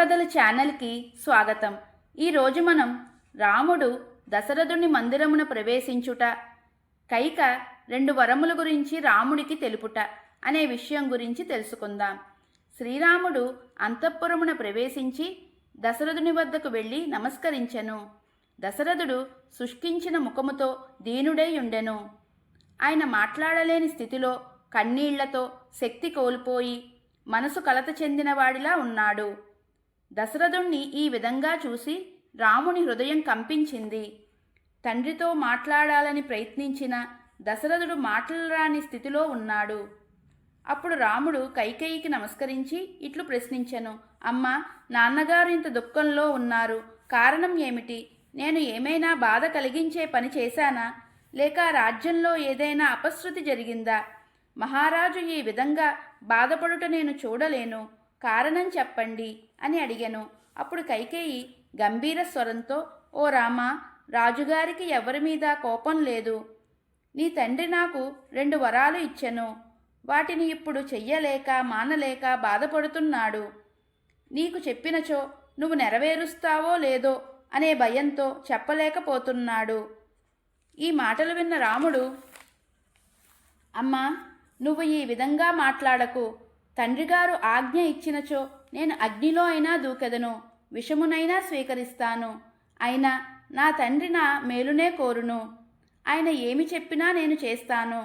కథల ఛానల్కి స్వాగతం. ఈరోజు మనం రాముడు దశరథుని మందిరమున ప్రవేశించుట, కైక 2 వరముల గురించి రాముడికి తెలుపుట అనే విషయం గురించి తెలుసుకుందాం. శ్రీరాముడు అంతఃపురమున ప్రవేశించి దశరథుని వద్దకు వెళ్ళి నమస్కరించెను. దశరథుడు శుష్కించిన ముఖముతో దీనుడై ఉండెను. ఆయన మాట్లాడలేని స్థితిలో కన్నీళ్లతో శక్తి కోల్పోయి మనసు కలత చెందినవాడిలా ఉన్నాడు. దశరథుణ్ణి ఈ విధంగా చూసి రాముని హృదయం కంపించింది. తండ్రితో మాట్లాడాలని ప్రయత్నించిన దశరథుడు మాట్లాడరాని స్థితిలో ఉన్నాడు. అప్పుడు రాముడు కైకేయికి నమస్కరించి ఇట్లు ప్రశ్నించెను. అమ్మా, నాన్నగారు ఇంత దుఃఖంలో ఉన్నారు, కారణం ఏమిటి? నేను ఏమైనా బాధ కలిగించే పని చేశానా? లేక రాజ్యంలో ఏదైనా అపశృతి జరిగిందా? మహారాజు ఈ విధంగా బాధపడుట నేను చూడలేను, కారణం చెప్పండి అని అడిగాను. అప్పుడు కైకేయి గంభీర స్వరంతో, ఓ రామా, రాజుగారికి ఎవరి మీద కోపం లేదు. నీ తండ్రి నాకు 2 వరాలు ఇచ్చెను. వాటిని ఇప్పుడు చెయ్యలేక మానలేక బాధపడుతున్నాడు. నీకు చెప్పినచో నువ్వు నెరవేరుస్తావో లేదో అనే భయంతో చెప్పలేకపోతున్నాడు. ఈ మాటలు విన్న రాముడు, అమ్మా, నువ్వు ఈ విధంగా మాట్లాడకు. తండ్రిగారు ఆజ్ఞ ఇచ్చినచో నేను అగ్నిలో అయినా దూకెదను, విషమునైనా స్వీకరిస్తాను. అయినా నా తండ్రి నా మేలునే కోరును. ఆయన ఏమి చెప్పినా నేను చేస్తాను.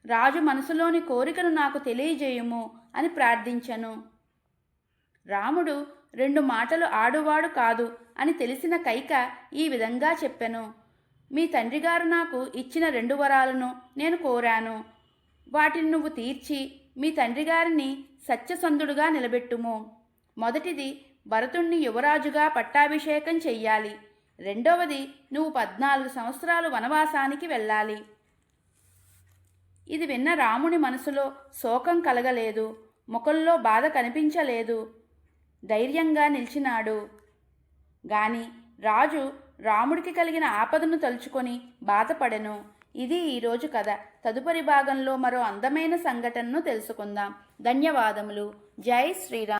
రాజు మనసులోని కోరికను నాకు తెలియజేయుము అని ప్రార్థించను. రాముడు 2 మాటలు ఆడువాడు కాదు అని తెలిసిన కైక ఈ విధంగా చెప్పెను. మీ తండ్రిగారు నాకు ఇచ్చిన 2 వరాలను నేను కోరాను. వాటిని నువ్వు తీర్చి మీ తండ్రిగారిని సత్యసంధుడుగా నిలబెట్టుము. మొదటిది, భరతుణ్ణి యువరాజుగా పట్టాభిషేకం చెయ్యాలి. రెండవది, నువ్వు 14 సంవత్సరాలు వనవాసానికి వెళ్ళాలి. ఇది విన్న రాముని మనసులో శోకం కలగలేదు, ముఖంలో బాధ కనిపించలేదు. ధైర్యంగా నిలిచినాడు. గాని రాజు రాముడికి కలిగిన ఆపదను తలుచుకొని బాధపడెను. ఇది ఈరోజు కథ. తదుపరి భాగంలో మరో అందమైన సంఘటనను తెలుసుకుందాం. ధన్యవాదములు. జై శ్రీరామ్.